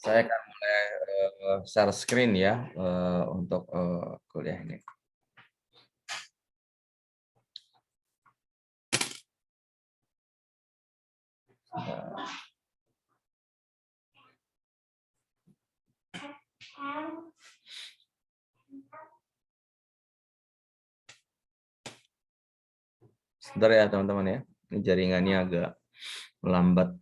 Saya akan mulai share screen ya untuk kuliah ini. Sebentar ya teman-teman ya, ini jaringannya agak melambat.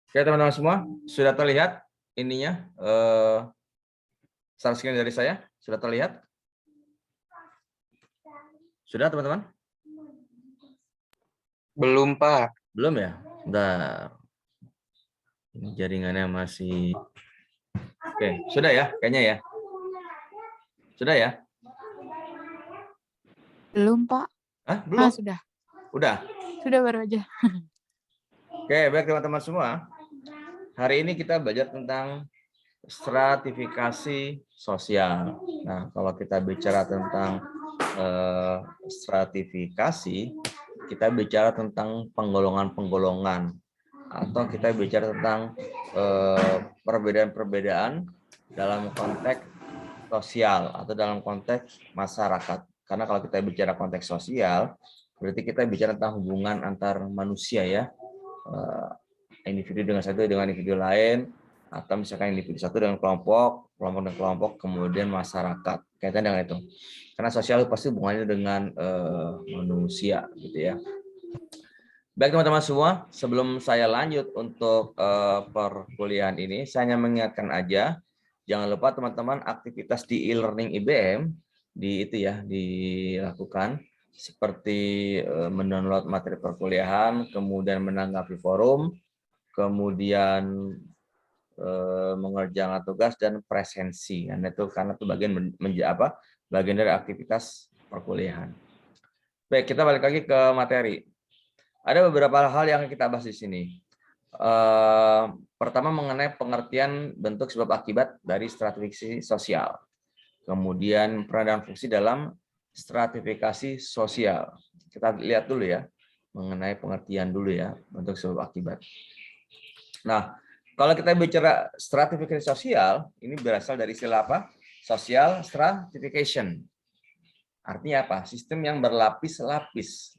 Oke teman-teman semua, sudah terlihat ininya share screen dari saya? Sudah terlihat? Sudah teman-teman? Belum, Pak. Belum ya? Bentar. Ini jaringannya masih... Oke, sudah ya kayaknya ya? Sudah ya? Belum, Pak. Hah, belum? Sudah. Udah? Sudah baru aja. Oke, baik teman-teman semua. Hari ini kita belajar tentang stratifikasi sosial. Nah, kalau kita bicara tentang stratifikasi, kita bicara tentang penggolongan-penggolongan, atau kita bicara tentang perbedaan-perbedaan dalam konteks sosial atau dalam konteks masyarakat. Karena kalau kita bicara konteks sosial, berarti kita bicara tentang hubungan antar manusia ya, individu dengan individu lain, atau misalkan individu satu dengan kelompok dengan kelompok, kemudian masyarakat. Kaitan dengan itu. Karena sosial pasti hubungannya dengan manusia, gitu ya. Baik teman-teman semua, sebelum saya lanjut untuk perkuliahan ini, saya hanya mengingatkan aja, jangan lupa teman-teman aktivitas di e-learning IBM dilakukan seperti mendownload materi perkuliahan, kemudian menanggapi forum, kemudian mengerjakan tugas dan presensi. Karena itu bagian dari aktivitas perkuliahan. Baik, kita balik lagi ke materi. Ada beberapa hal yang kita bahas di sini. Pertama mengenai pengertian bentuk sebab akibat dari stratifikasi sosial. Kemudian peran dan fungsi dalam stratifikasi sosial. Kita lihat dulu ya, mengenai pengertian dulu ya, bentuk sebab akibat. Nah, kalau kita bicara stratifikasi sosial, ini berasal dari istilah apa? Social stratification. Artinya apa? Sistem yang berlapis-lapis.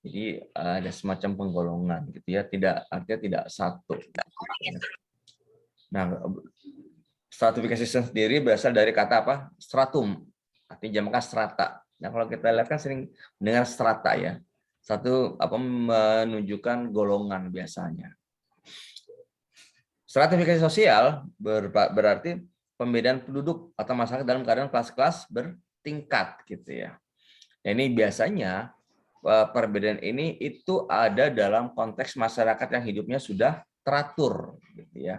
Jadi ada semacam penggolongan gitu ya, artinya tidak satu. Nah, stratifikasi sendiri berasal dari kata apa? Stratum, artinya jamaknya strata. Nah, kalau kita lihat kan sering mendengar strata ya. Satu menunjukkan golongan biasanya. Stratifikasi sosial berarti pembedaan penduduk atau masyarakat dalam keadaan kelas-kelas bertingkat gitu ya. Nah, ini biasanya perbedaan ini itu ada dalam konteks masyarakat yang hidupnya sudah teratur gitu ya.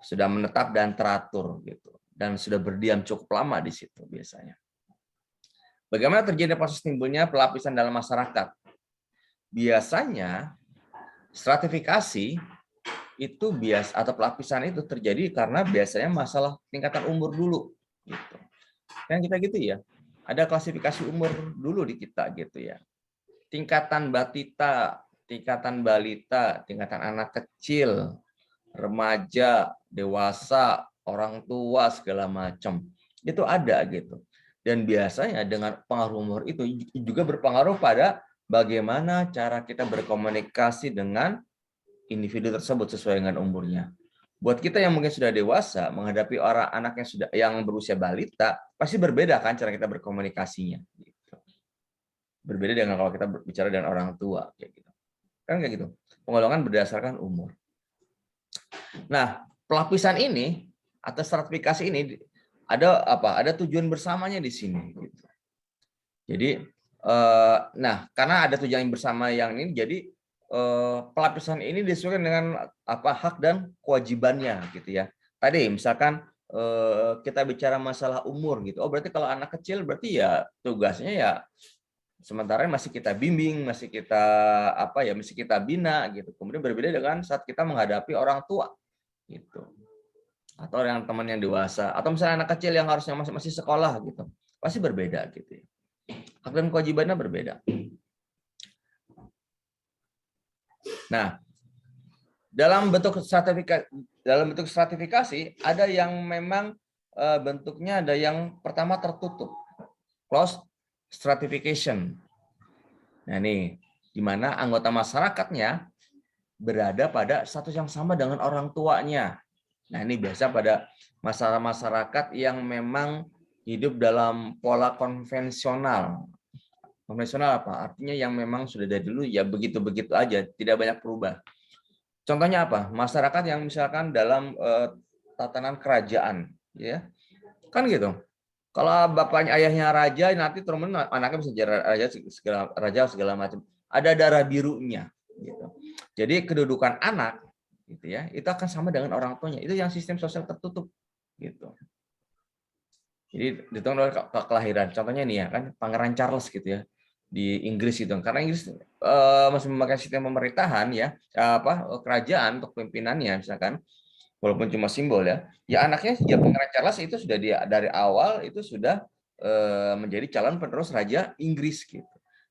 Sudah menetap dan teratur gitu, dan sudah berdiam cukup lama di situ biasanya. Bagaimana terjadi proses timbulnya pelapisan dalam masyarakat? Biasanya stratifikasi itu atau pelapisan itu terjadi karena biasanya masalah tingkatan umur dulu gitu. Kan kita gitu ya. Ada klasifikasi umur dulu di kita gitu ya. Tingkatan batita, tingkatan balita, tingkatan anak kecil, remaja, dewasa, orang tua segala macam. Itu ada gitu. Dan biasanya dengan pengaruh umur itu juga berpengaruh pada bagaimana cara kita berkomunikasi dengan individu tersebut sesuai dengan umurnya. Buat kita yang mungkin sudah dewasa menghadapi anak yang berusia balita, pasti berbeda kan cara kita berkomunikasinya. Gitu. Berbeda dengan kalau kita berbicara dengan orang tua kayak gitu. Kan kayak gitu. Penggolongan berdasarkan umur. Nah, pelapisan ini atau stratifikasi ini ada apa? Ada tujuan bersamanya di sini. Gitu. Jadi, karena ada tujuan bersama yang ini, jadi pelapisan ini disesuaikan dengan hak dan kewajibannya gitu ya. Tadi misalkan kita bicara masalah umur gitu. Oh berarti kalau anak kecil berarti ya tugasnya ya sementara masih kita bimbing, masih kita bina gitu. Kemudian berbeda dengan saat kita menghadapi orang tua gitu. Atau yang teman yang dewasa atau misalnya anak kecil yang harusnya masih sekolah gitu. Pasti berbeda gitu ya. Hak dan kewajibannya berbeda. Nah, dalam bentuk stratifikasi ada yang memang bentuknya ada yang pertama tertutup, closed stratification. Nah, ini di mana anggota masyarakatnya berada pada status yang sama dengan orang tuanya. Nah, ini biasa pada masyarakat yang memang hidup dalam pola konvensional. Konvensional apa? Artinya yang memang sudah dari dulu ya begitu-begitu aja, tidak banyak berubah. Contohnya apa? Masyarakat yang misalkan dalam tatanan kerajaan, ya kan gitu. Kalau bapaknya ayahnya raja, nanti turun anaknya bisa jadi raja segala macam. Ada darah birunya, gitu. Jadi kedudukan anak, gitu ya, itu akan sama dengan orang tuanya. Itu yang sistem sosial tertutup, gitu. Jadi dihitung oleh kelahiran. Contohnya nih ya kan, Pangeran Charles gitu ya di Inggris itu. Karena Inggris masih memakai sistem pemerintahan ya, kerajaan untuk pimpinannya misalkan. Walaupun cuma simbol ya, ya anaknya sejak Pangeran Charles itu sudah dari awal itu sudah menjadi calon penerus Raja Inggris gitu.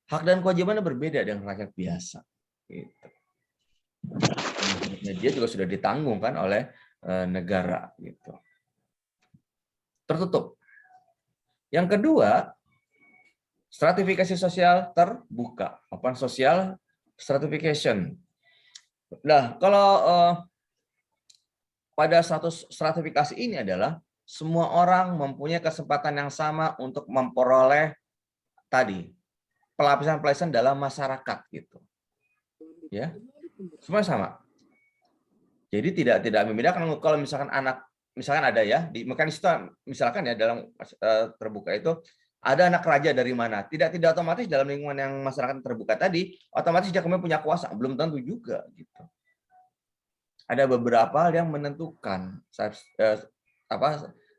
Hak dan kewajibannya berbeda dengan rakyat biasa. Gitu. Dia juga sudah ditanggung kan oleh negara gitu. Tertutup. Yang kedua, stratifikasi sosial terbuka, open social stratification. Nah, kalau pada status stratifikasi ini adalah semua orang mempunyai kesempatan yang sama untuk memperoleh tadi pelapisan-pelapisan dalam masyarakat gitu. Ya. Semua sama. Jadi tidak membedakan kalau misalkan ada ya di mekanisme misalkan ya dalam terbuka itu ada anak raja dari mana. Tidak otomatis dalam lingkungan yang masyarakat terbuka tadi otomatis dia kemudian punya kuasa, belum tentu juga gitu. Ada beberapa hal yang menentukan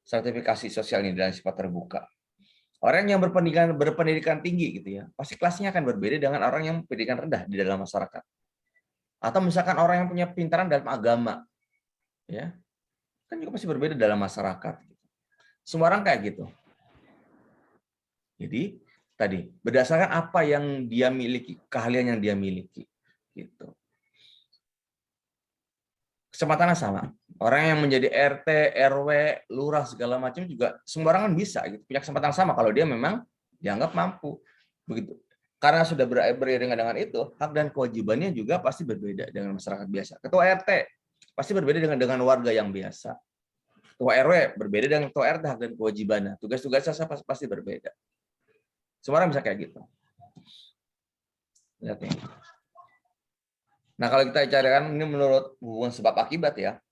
sertifikasi sosial ini dalam sifat terbuka. Orang yang berpendidikan tinggi gitu ya, pasti kelasnya akan berbeda dengan orang yang pendidikan rendah di dalam masyarakat. Atau misalkan orang yang punya pintaran dalam agama, ya, kan juga pasti berbeda dalam masyarakat. Semua orang kayak gitu. Jadi tadi berdasarkan apa yang dia miliki, keahlian yang dia miliki, gitu. Kesempatannya sama. Orang yang menjadi RT, RW, lurah segala macam juga semua orang kan bisa gitu. Punya kesempatan sama kalau dia memang dianggap mampu. Begitu. Karena sudah beriringan dengan itu, hak dan kewajibannya juga pasti berbeda dengan masyarakat biasa. Ketua RT pasti berbeda dengan warga yang biasa. Ketua RW berbeda dengan ketua RT, hak dan kewajibannya. Tugas-tugasnya pasti berbeda. Semua orang bisa kayak gitu. Lihat nih. Nah, kalau kita bicarakan ini menurut hubungan sebab akibat ya.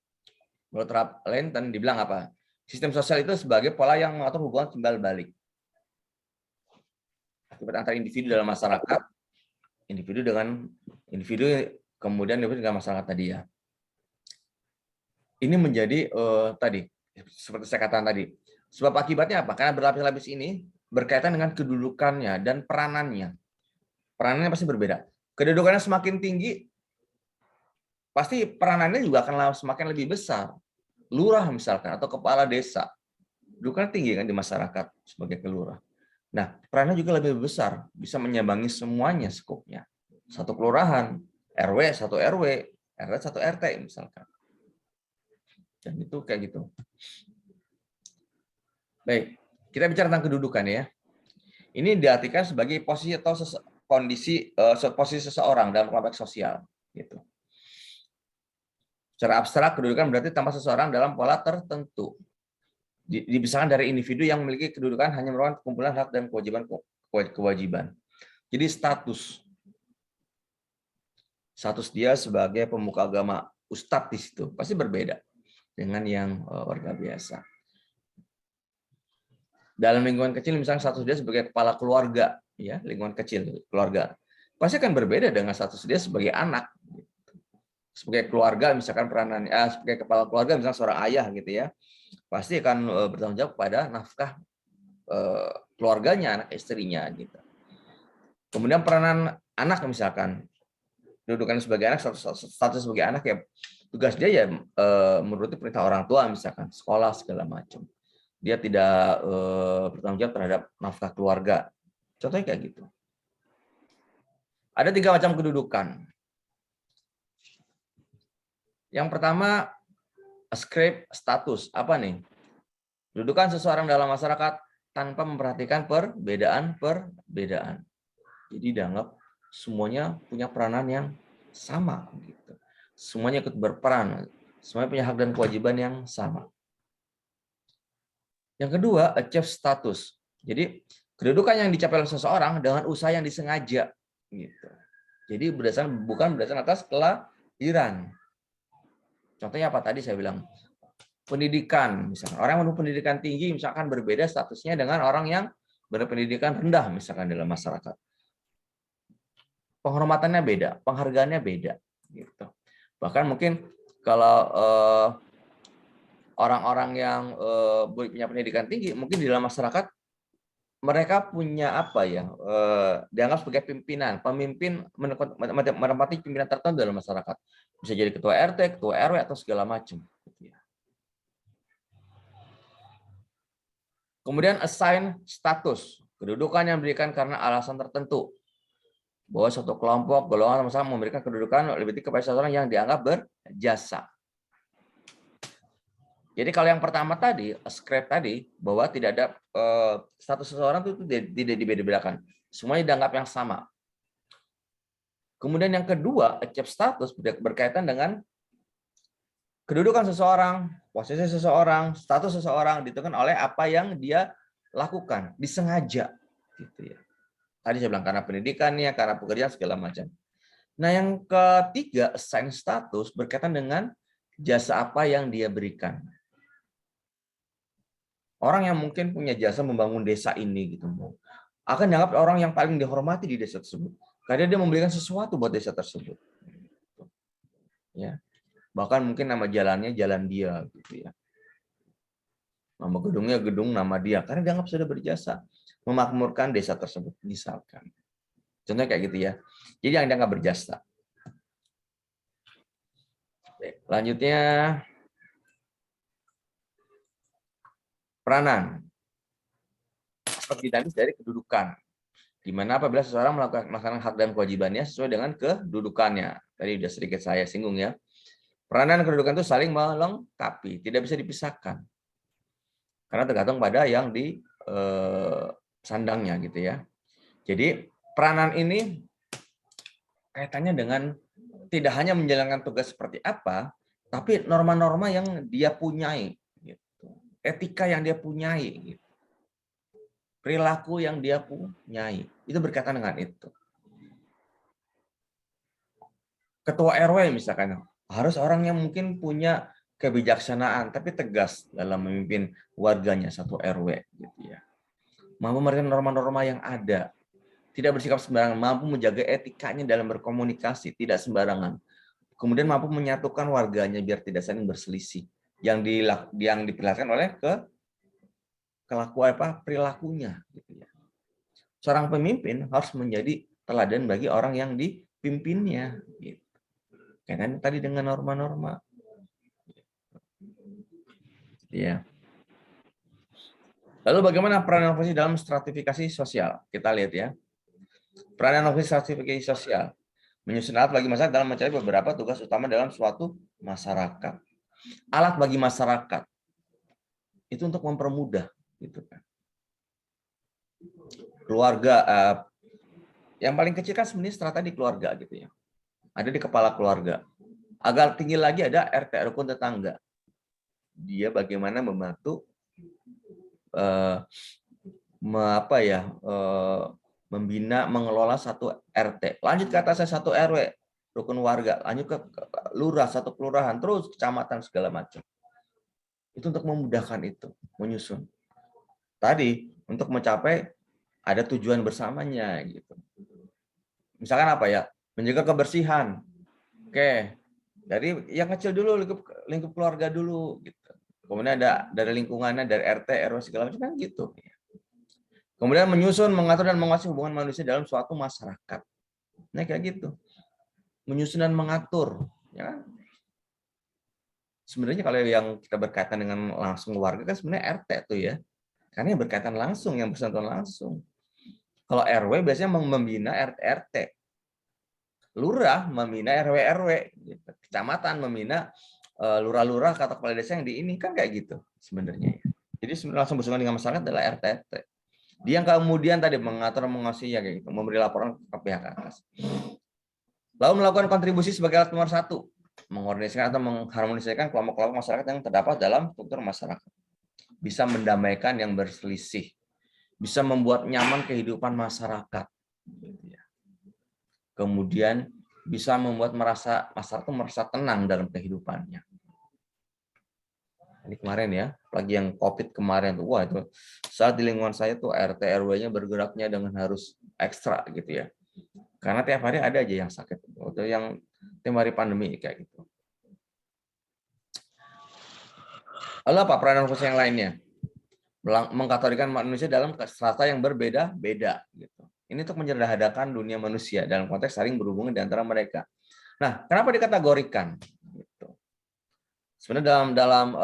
Menurut Ralph Linton dibilang apa? Sistem sosial itu sebagai pola yang mengatur hubungan timbal balik. Akibat antara individu dalam masyarakat, individu dengan individu, kemudian individu dengan masyarakat tadi ya. Ini menjadi tadi seperti saya katakan tadi. Sebab akibatnya apa? Karena berlapis-lapis ini berkaitan dengan kedudukannya dan peranannya. Peranannya pasti berbeda. Kedudukannya semakin tinggi, pasti peranannya juga akan semakin lebih besar. Lurah misalkan atau kepala desa, kedudukan tinggi kan di masyarakat sebagai kelurah. Nah, perannya juga lebih besar, bisa menyambangi semuanya skopnya. Satu kelurahan, RW, satu RW, RT, satu RT misalkan. Dan itu kayak gitu. Baik, kita bicara tentang kedudukan ya. Ini diartikan sebagai posisi atau posisi seseorang dalam konteks sosial gitu. Secara abstrak kedudukan berarti tempat seseorang dalam pola tertentu. Dipisahkan dari individu yang memiliki kedudukan hanya merupakan kumpulan hak dan kewajiban. Jadi status dia sebagai pemuka agama, ustadz di situ pasti berbeda dengan yang warga biasa. Dalam lingkungan kecil misalnya status dia sebagai kepala keluarga, ya lingkungan kecil keluarga, pasti akan berbeda dengan status dia sebagai anak. Sebagai keluarga misalkan peranannya sebagai kepala keluarga misalnya seorang ayah gitu ya, pasti akan bertanggung jawab pada nafkah keluarganya, anak istrinya gitu. Kemudian peranan anak misalkan kedudukan sebagai anak, status sebagai anak ya tugas dia ya menuruti perintah orang tua misalkan sekolah segala macam. Dia tidak bertanggung jawab terhadap nafkah keluarga. Contohnya kayak gitu. Ada 3 macam kedudukan. Yang pertama, ascribe status. Apa nih? Kedudukan seseorang dalam masyarakat tanpa memperhatikan perbedaan. Jadi dianggap semuanya punya peranan yang sama. Gitu. Semuanya ikut berperan. Semuanya punya hak dan kewajiban yang sama. Yang kedua, achieve status. Jadi kedudukan yang dicapai oleh seseorang dengan usaha yang disengaja. Gitu. Jadi bukan berdasarkan atas kelahiran. Contohnya apa tadi saya bilang? Pendidikan, misalkan orang yang menempuh pendidikan tinggi, misalkan berbeda statusnya dengan orang yang berpendidikan rendah, misalkan dalam masyarakat. Penghormatannya beda, penghargaannya beda. Gitu. Bahkan mungkin kalau orang-orang yang punya pendidikan tinggi, mungkin di dalam masyarakat mereka punya apa ya? Dianggap sebagai pemimpin menempati pimpinan tertentu dalam masyarakat. Bisa jadi ketua RT, ketua RW atau segala macam. Kemudian assign status, kedudukan yang diberikan karena alasan tertentu. Bahwa suatu kelompok, golongan, sama memberikan kedudukan lebih tinggi kepada seseorang yang dianggap berjasa. Jadi kalau yang pertama tadi, ascribe tadi, bahwa tidak ada status seseorang itu tidak dibeda-bedakan. Semuanya dianggap yang sama. Kemudian yang kedua, achieve status berkaitan dengan kedudukan seseorang, posisi seseorang, status seseorang ditentukan oleh apa yang dia lakukan, disengaja, gitu ya. Tadi saya bilang karena pendidikannya, karena pekerjaan segala macam. Nah, yang ketiga, assign status berkaitan dengan jasa apa yang dia berikan. Orang yang mungkin punya jasa membangun desa ini, gitu, akan dianggap orang yang paling dihormati di desa tersebut, karena dia memberikan sesuatu buat desa tersebut. Ya. Bahkan mungkin nama jalannya jalan dia, gitu ya. Nama gedungnya gedung nama dia, karena dianggap sudah berjasa memakmurkan desa tersebut, misalkan. Contohnya kayak gitu ya. Jadi yang dianggap berjasa. Lanjutnya, peranan. Aspek dinamis dari kedudukan. Di mana apabila seseorang melaksanakan hak dan kewajibannya sesuai dengan kedudukannya. Tadi sudah sedikit saya singgung ya. Peranan dan kedudukan itu saling melengkapi, tidak bisa dipisahkan. Karena tergantung pada yang di sandangnya gitu ya. Jadi peranan ini kaitannya dengan tidak hanya menjalankan tugas seperti apa, tapi norma-norma yang dia punyai, gitu. Etika yang dia punyai, gitu. Perilaku yang dia punyai, itu berkaitan dengan itu. Ketua RW misalkan, harus orang yang mungkin punya kebijaksanaan, tapi tegas dalam memimpin warganya satu RW, gitu ya. Mampu menerapkan norma-norma yang ada, tidak bersikap sembarangan, mampu menjaga etikanya dalam berkomunikasi, tidak sembarangan. Kemudian mampu menyatukan warganya biar tidak saling berselisih. Yang diperlihatkan oleh kelakuan perilakunya. Gitu ya. Seorang pemimpin harus menjadi teladan bagi orang yang dipimpinnya. Gitu. Kaitannya tadi dengan norma-norma. Ya. Lalu bagaimana peran inovasi dalam stratifikasi sosial? Kita lihat ya. Peran inovasi stratifikasi sosial. Menyusun alat bagi masyarakat dalam mencari beberapa tugas utama dalam suatu masyarakat. Alat bagi masyarakat itu untuk mempermudah, gitu kan. Keluarga, yang paling kecil kan sebenarnya strata di keluarga, gitu ya. Ada di kepala keluarga. Agak tinggi lagi ada RT, rukun tetangga. Dia bagaimana membantu membina, mengelola satu RT. Lanjut ke atasnya satu RW, rukun warga. Lanjut ke lurah, satu kelurahan, terus kecamatan segala macam. Itu untuk memudahkan itu, menyusun. Tadi untuk mencapai ada tujuan bersamanya gitu. Misalkan apa ya? Menjaga kebersihan. Oke. Dari yang kecil dulu, lingkup keluarga dulu gitu. Kemudian ada dari lingkungannya, dari RT, RW segala macam kan gitu. Kemudian menyusun, mengatur dan menguasai hubungan manusia dalam suatu masyarakat. Nah kayak gitu. Menyusun dan mengatur, ya kan? Sebenarnya kalau yang kita berkaitan dengan langsung warga kan sebenarnya RT tuh ya. Karena yang berkaitan langsung, yang bersentuhan langsung. Kalau RW biasanya membina RT. lurah membina RW-RW, gitu. Kecamatan membina lurah-lurah atau kepala desa yang di ini kan kayak gitu sebenarnya. Jadi sebenarnya langsung bersinggungan dengan masyarakat adalah RT. Dia yang kemudian tadi mengatur, mengawasi ya kayak gitu, memberi laporan ke pihak atas. Lalu melakukan kontribusi sebagai alat nomor 1, mengordinasikan atau mengharmonisasikan kelompok-kelompok masyarakat yang terdapat dalam struktur masyarakat. Bisa mendamaikan yang berselisih, bisa membuat nyaman kehidupan masyarakat. Kemudian bisa membuat masyarakat merasa tenang dalam kehidupannya. Ini kemarin ya, lagi yang COVID kemarin tuh, wah itu saat di lingkungan saya tuh RT RW-nya bergeraknya dengan harus ekstra gitu ya. Karena tiap hari ada aja yang sakit, atau yang tiap hari pandemi kayak gitu. Lalu apa peranan khusus yang lainnya? Mengkategorikan manusia dalam strata yang berbeda-beda gitu. Ini untuk menyederhanakan dunia manusia dalam konteks saling berhubungan di antara mereka. Nah, kenapa dikategorikan? Gitu. Sebenarnya dalam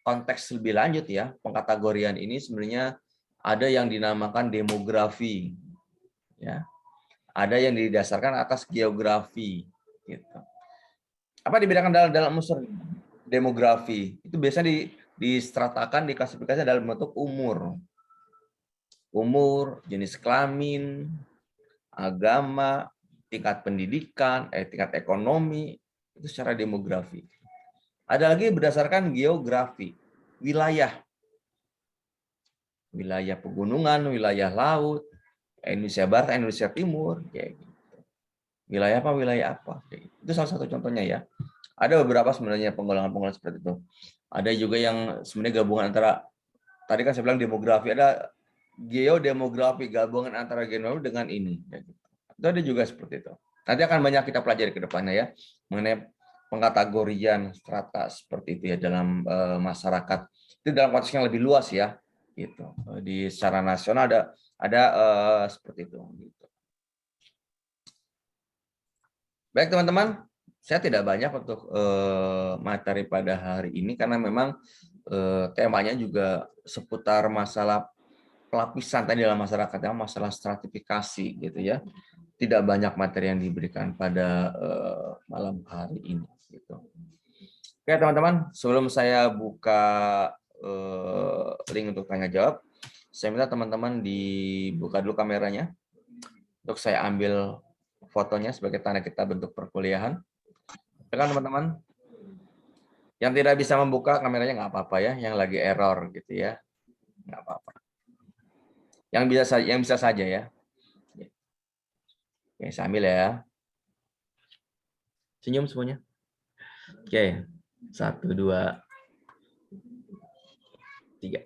konteks lebih lanjut ya, pengkategorian ini sebenarnya ada yang dinamakan demografi, ya, ada yang didasarkan atas geografi. Gitu. Apa dibedakan dalam unsur demografi? Itu biasanya distratakan, diklasifikasi dalam bentuk umur, jenis kelamin, agama, tingkat pendidikan, tingkat ekonomi, itu secara demografi. Ada lagi berdasarkan geografi, wilayah pegunungan, wilayah laut, Indonesia Barat, Indonesia Timur, kayak gitu. Wilayah apa, kayak gitu. Itu salah satu contohnya ya. Ada beberapa sebenarnya penggolongan seperti itu. Ada juga yang sebenarnya gabungan antara, tadi kan saya bilang demografi, ada geodemografi, gabungan antara geografi dengan ini. Itu ada juga seperti itu. Nanti akan banyak kita pelajari ke depannya ya, mengenai pengkategorian strata seperti itu ya dalam masyarakat. Itu dalam konteks yang lebih luas ya. Gitu. Di secara nasional ada seperti itu. Gitu. Baik teman-teman, saya tidak banyak untuk materi pada hari ini karena memang temanya juga seputar masalah pelapisan tadi dalam masyarakat, ya, masalah stratifikasi gitu ya. Tidak banyak materi yang diberikan pada malam hari ini. Gitu. Oke teman-teman, sebelum saya buka link untuk tanya jawab, saya minta teman-teman dibuka dulu kameranya untuk saya ambil fotonya sebagai tanda kita bentuk perkuliahan. Kan teman-teman, yang tidak bisa membuka kameranya nggak apa-apa ya, yang lagi error gitu ya, nggak apa-apa. Yang bisa saja ya. Oke, saya ambil ya. Senyum semuanya. Oke, 1, 2, 3.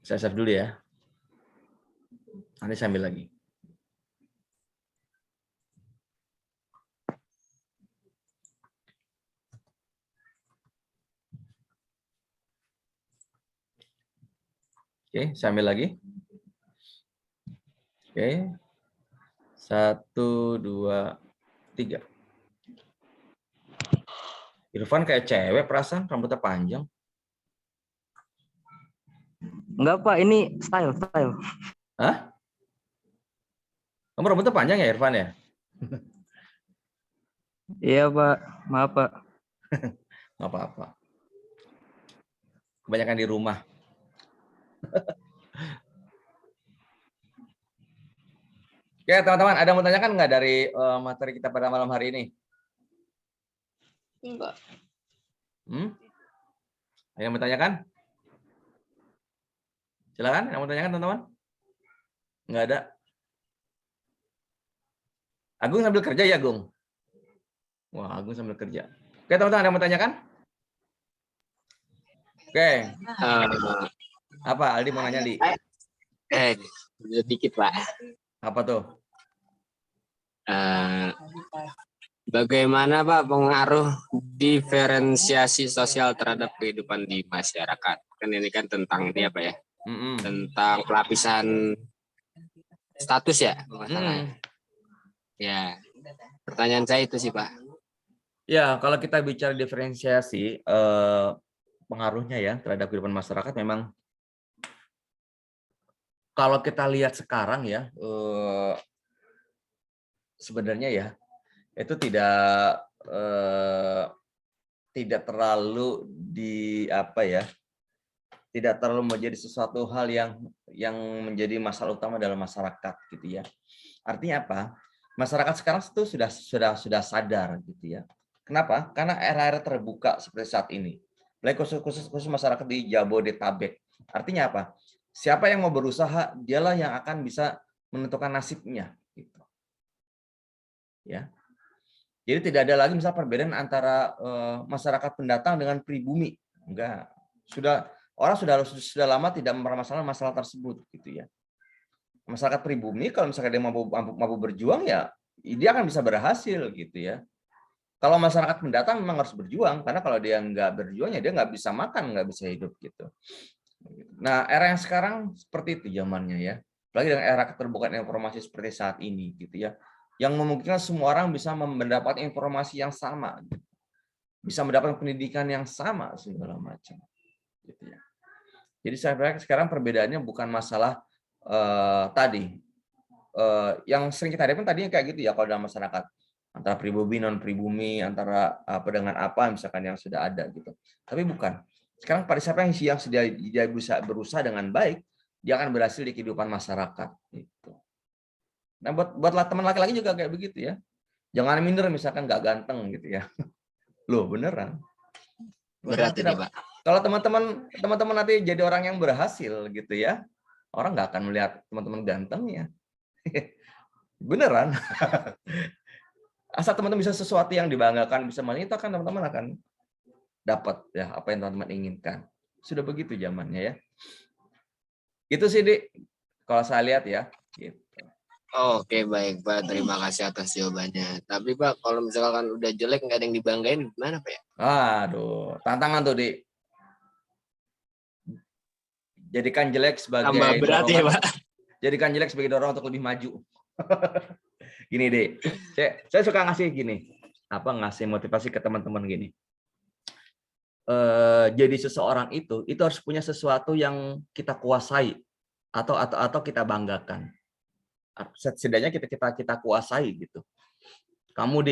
Saya save dulu ya. Nanti saya ambil lagi. Oke, saya ambil lagi. Oke. 1, 2, 3. Irfan kayak cewek perasaan, rambutnya panjang. Enggak Pak, ini style. Hah? Kamu rambutnya panjang ya Irfan ya? Iya Pak, maaf Pak. Nggak apa-apa. Kebanyakan di rumah. Oke teman-teman, ada yang mau tanyakan nggak dari materi kita pada malam hari ini? Enggak. Ada yang mau tanyakan? Silakan, yang mau tanyakan teman-teman? Nggak ada. Agung sambil kerja ya, Agung? Wah, Agung sambil kerja. Oke, teman-teman, ada yang mau tanyakan? Oke. Apa, Aldi mau nanya, Di? Sedikit, Pak. Apa tuh? Bagaimana, Pak, pengaruh diferensiasi sosial terhadap kehidupan di masyarakat? Kan ini kan tentang ini apa ya? Tentang pelapisan status ya, masalahnya. Ya, pertanyaan saya itu sih, Pak. Ya, kalau kita bicara diferensiasi, pengaruhnya ya terhadap kehidupan masyarakat memang kalau kita lihat sekarang ya, sebenarnya ya itu tidak terlalu tidak terlalu menjadi sesuatu hal yang menjadi masalah utama dalam masyarakat gitu ya. Artinya apa? Masyarakat sekarang itu sudah sadar gitu ya. Kenapa? Karena era-era terbuka seperti saat ini. Khusus masyarakat di Jabodetabek. Artinya apa? Siapa yang mau berusaha, dialah yang akan bisa menentukan nasibnya gitu. Ya. Jadi tidak ada lagi misalnya perbedaan antara masyarakat pendatang dengan pribumi. Enggak. Orang sudah lama tidak mempermasalahkan masalah tersebut gitu ya. Masyarakat pribumi kalau misalkan dia mampu berjuang ya dia akan bisa berhasil gitu ya. Kalau masyarakat pendatang memang harus berjuang karena kalau dia nggak berjuang ya dia nggak bisa makan, nggak bisa hidup gitu. Nah, era yang sekarang seperti itu zamannya ya. Apalagi dengan era keterbukaan informasi seperti saat ini gitu ya. Yang memungkinkan semua orang bisa mendapat informasi yang sama gitu. Bisa mendapatkan pendidikan yang sama segala macam gitu ya. Jadi saya pikir sekarang perbedaannya bukan masalah yang sering kita hadapi tadinya kayak gitu ya kalau dalam masyarakat antara pribumi non pribumi antara apa dengan apa misalkan yang sudah ada gitu. Tapi bukan. Sekarang pada siapa yang sudah bisa berusaha dengan baik, dia akan berhasil di kehidupan masyarakat gitu. Nah, buatlah teman laki-laki juga kayak begitu ya. Jangan minder misalkan nggak ganteng gitu ya. Loh, beneran. Berat ini, Pak. Kalau teman-teman nanti jadi orang yang berhasil gitu ya, orang nggak akan melihat teman-teman gantengnya. Beneran. Asal teman-teman bisa sesuatu yang dibanggakan, bisa itu akan teman-teman akan dapat ya apa yang teman-teman inginkan. Sudah begitu zamannya ya. Itu sih, Dik. Kalau saya lihat ya. Gitu. Oke, baik, Pak. Terima kasih atas jawabannya. Tapi, Pak, kalau misalkan udah jelek nggak ada yang dibanggain, gimana, Pak ya? Aduh, tantangan tuh, Dik. Jadikan jelek sebagai Tambah berat ya, Pak. Jadikan jelek sebagai dorong untuk lebih maju. Gini deh, saya suka ngasih gini, ngasih motivasi ke teman-teman gini. Jadi seseorang itu harus punya sesuatu yang kita kuasai atau kita banggakan. Setidaknya kita kuasai gitu. Kamu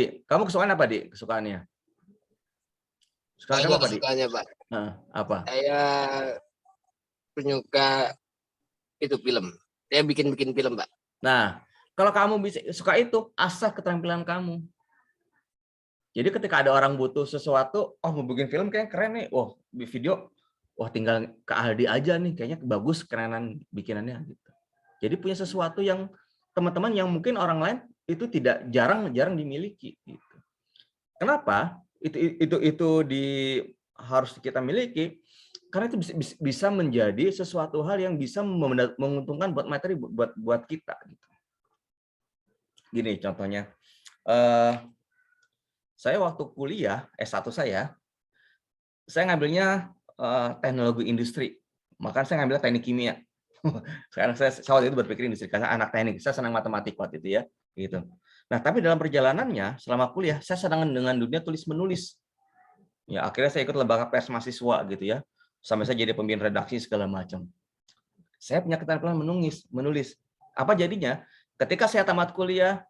kesukaan apa, Dik? Kesukaannya? Kesukaan apa, Dik? Kesukaannya, Pak. Apa? Saya penyuka itu film. Saya bikin film, Pak. Nah, kalau kamu bisa suka itu, asah keterampilan kamu. Jadi ketika ada orang butuh sesuatu, mau bikin film kayak keren nih, video, tinggal ke Aldi aja nih, kayaknya bagus kerenan bikinannya gitu. Jadi punya sesuatu yang teman-teman yang mungkin orang lain itu tidak jarang dimiliki gitu. Kenapa? Itu harus kita miliki karena itu bisa menjadi sesuatu hal yang bisa menguntungkan buat materi buat kita gitu. Gini contohnya, saya waktu kuliah S1 saya ngambilnya teknologi industri, makanya saya ngambil teknik kimia. Sekarang saya waktu itu berpikir industri karena anak teknik, saya senang matematik waktu itu ya, gitu. Nah, tapi dalam perjalanannya selama kuliah saya senang dengan dunia tulis menulis. Ya, akhirnya saya ikut lembaga pers mahasiswa gitu ya, sampai saya jadi pembimbing redaksi segala macam. Saya punya keterampilan menulis. Apa jadinya? Ketika saya tamat kuliah,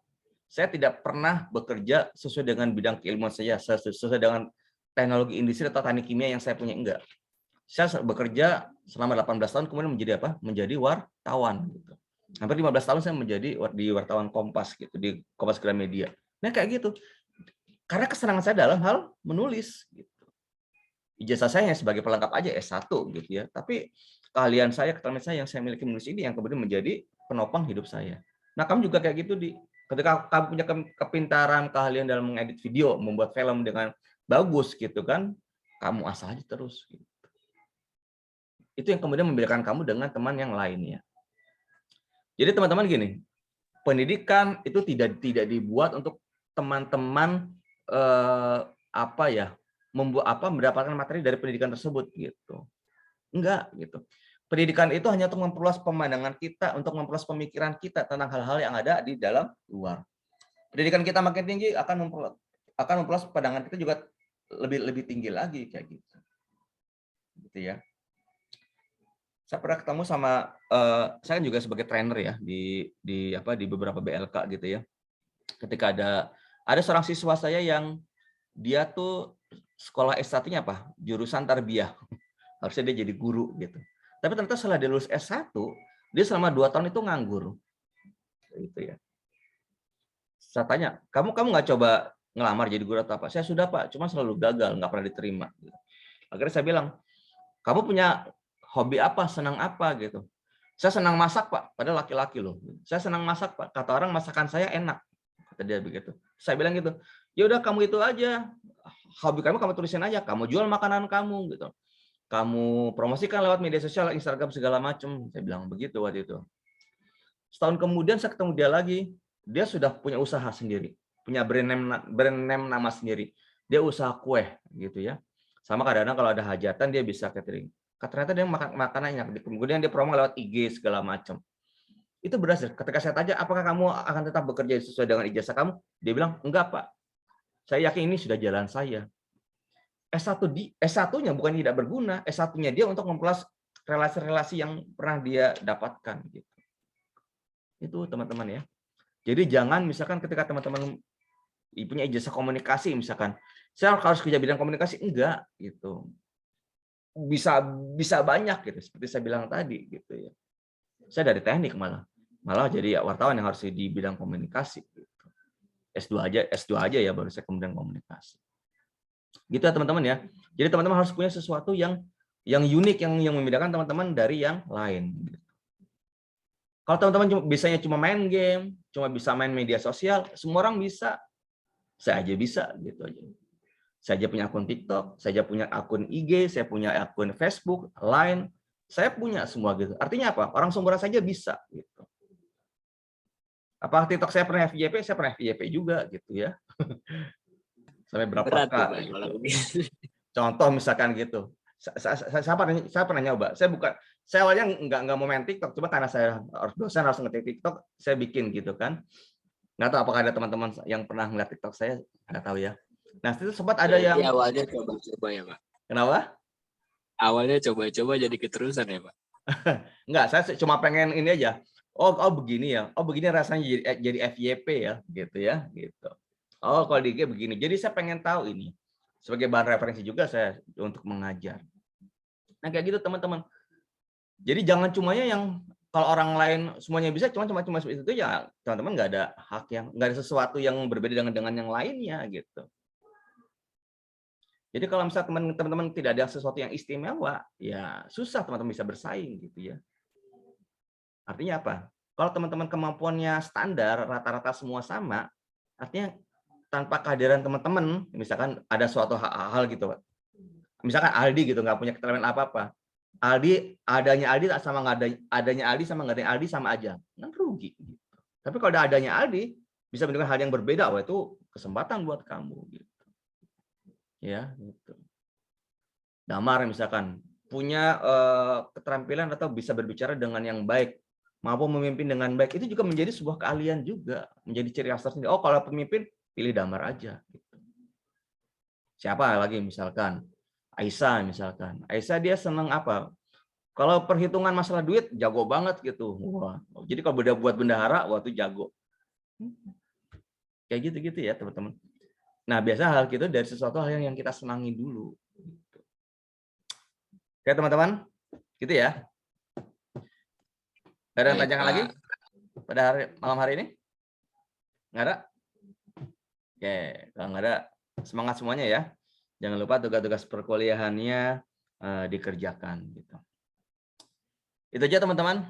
saya tidak pernah bekerja sesuai dengan bidang keilmuan saya, sesuai dengan teknologi industri atau teknik kimia yang saya punya, enggak. Saya bekerja selama 18 tahun kemudian menjadi apa? Menjadi wartawan gitu. Hampir 15 tahun saya menjadi di wartawan Kompas gitu, di Kompas Gramedia. Nah, kayak gitu. Karena kesenangan saya dalam hal menulis gitu. Ijazah saya sebagai pelengkap aja S1 gitu ya. Tapi keahlian saya, keterampilan saya yang saya miliki menulis ini yang kemudian menjadi penopang hidup saya. Nah, kamu juga kayak gitu, ketika kamu punya kepintaran, keahlian dalam mengedit video, membuat film dengan bagus gitu kan, kamu asah aja terus gitu. Itu yang kemudian membedakan kamu dengan teman yang lainnya. Jadi teman-teman gini, pendidikan itu tidak dibuat untuk teman-teman mendapatkan materi dari pendidikan tersebut gitu. Enggak gitu. Pendidikan itu hanya untuk memperluas pemandangan kita, untuk memperluas pemikiran kita tentang hal-hal yang ada di dalam luar. Pendidikan kita makin tinggi akan memperluas pandangan kita juga lebih tinggi lagi kayak gitu. Gitu ya. Saya pernah ketemu sama saya juga sebagai trainer ya di beberapa BLK gitu ya. ketika ada seorang siswa saya yang dia tuh sekolah S1-nya apa? Jurusan tarbiyah. Harusnya dia jadi guru gitu. Tapi ternyata setelah dia lulus S1, dia selama 2 tahun itu nganggur. Gitu ya. Saya tanya, kamu nggak coba ngelamar jadi guru atau apa? Saya sudah Pak, cuma selalu gagal, nggak pernah diterima. Akhirnya saya bilang, kamu punya hobi apa, senang apa gitu. Saya senang masak Pak, padahal laki-laki loh. Saya senang masak Pak, kata orang masakan saya enak. Kata dia begitu. Saya bilang gitu, ya udah kamu itu aja, hobi kamu tulisin aja, kamu jual makanan kamu gitu. Kamu promosikan lewat media sosial, Instagram segala macam. Saya bilang begitu waktu itu. Setahun kemudian saya ketemu dia lagi, dia sudah punya usaha sendiri, punya brand name nama sendiri. Dia usaha kue gitu ya. Sama kadang-kadang kalau ada hajatan dia bisa catering. Ternyata dia makanannya, kemudian dia promo lewat IG segala macam. Itu berhasil. Ketika saya tanya, apakah kamu akan tetap bekerja sesuai dengan ijazah kamu? Dia bilang, enggak Pak. Saya yakin ini sudah jalan saya. S1-nya bukan tidak berguna, S1-nya dia untuk memperluas relasi-relasi yang pernah dia dapatkan gitu. Itu teman-teman ya. Jadi jangan misalkan ketika teman-teman punya ijazah komunikasi misalkan, saya harus kerja bidang komunikasi, enggak gitu. Bisa banyak gitu seperti saya bilang tadi gitu ya. Saya dari teknik malah jadi wartawan yang harus di bidang komunikasi gitu. S2 aja ya baru saya kemudian komunikasi. Gitu ya teman-teman ya. Jadi teman-teman harus punya sesuatu yang unik yang membedakan teman-teman dari yang lain. Kalau teman-teman bisanya cuma main game, cuma bisa main media sosial, semua orang bisa. Saya aja bisa gitu aja. Saya aja punya akun TikTok, saya aja punya akun IG, saya punya akun Facebook, Line, saya punya semua gitu. Artinya apa? Orang seumuran saja bisa gitu. Apa TikTok saya pernah FYP? Saya pernah FYP juga gitu ya. Sampai berapa kali gitu. Contoh misalkan gitu. Saya pernah nyoba. Saya awalnya nggak mau main TikTok, cuma karena saya dosen harus ngetik TikTok, saya bikin gitu kan. Nggak tahu apakah ada teman-teman yang pernah ngeliat TikTok saya, nggak tahu ya. Nah itu sempat ada yang awalnya coba-coba ya Pak. Kenapa? Awalnya coba-coba jadi keterusan ya Pak. Enggak, saya cuma pengen ini aja. Oh begini ya. Oh begini rasanya jadi FYP ya, gitu ya, gitu. Oh kalau di IG begini. Jadi saya pengen tahu ini sebagai bahan referensi juga saya untuk mengajar. Nah kayak gitu teman-teman. Jadi jangan cumanya yang kalau orang lain semuanya bisa, cuma seperti itu ya teman-teman nggak ada hak nggak ada sesuatu yang berbeda dengan yang lainnya gitu. Jadi kalau misalnya teman-teman tidak ada sesuatu yang istimewa, ya susah teman-teman bisa bersaing gitu ya. Artinya apa? Kalau teman-teman kemampuannya standar, rata-rata semua sama, artinya tanpa kehadiran teman-teman, misalkan ada suatu hal gitu, misalkan Aldi gitu nggak punya keterampilan apa-apa, adanya Aldi sama nggak adanya Aldi sama nggak adanya Aldi sama aja, kan rugi. Gitu. Tapi kalau ada adanya Aldi, bisa menunjukkan hal yang berbeda, wah itu kesempatan buat kamu. Gitu. Ya, gitu. Damar misalkan punya keterampilan atau bisa berbicara dengan yang baik, mampu memimpin dengan baik, itu juga menjadi sebuah keahlian juga, menjadi ciri khas tersendiri. Oh, kalau pemimpin pilih Damar aja. Gitu. Siapa lagi misalkan? Aisyah misalkan. Aisyah dia senang apa? Kalau perhitungan masalah duit jago banget gitu. Wah, jadi kalau udah buat bendahara, wah itu jago. Kayak gitu-gitu ya teman-teman. Nah, biasa hal gitu dari sesuatu hal yang kita senangi dulu. Oke, teman-teman. Gitu ya. Ada yang tanyakan lagi? Pada malam hari ini? Nggak ada? Oke, kalau nggak ada, semangat semuanya ya. Jangan lupa tugas-tugas perkuliahannya dikerjakan. Gitu. Itu aja teman-teman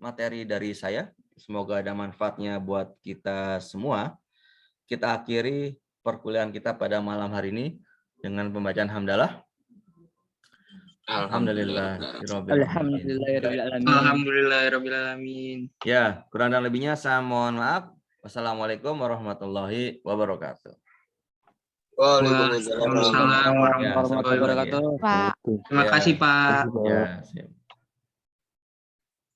materi dari saya. Semoga ada manfaatnya buat kita semua. Kita akhiri perkuliahan kita pada malam hari ini dengan pembacaan hamdalah. Alhamdulillahirrahmanirrahim. Ya, kurang dan lebihnya saya mohon maaf. Wassalamualaikum warahmatullahi wabarakatuh. Waalaikumsalam warahmatullahi warahmatullahi wabarakatuh. Pak. Terima kasih Pak. Ya, siap.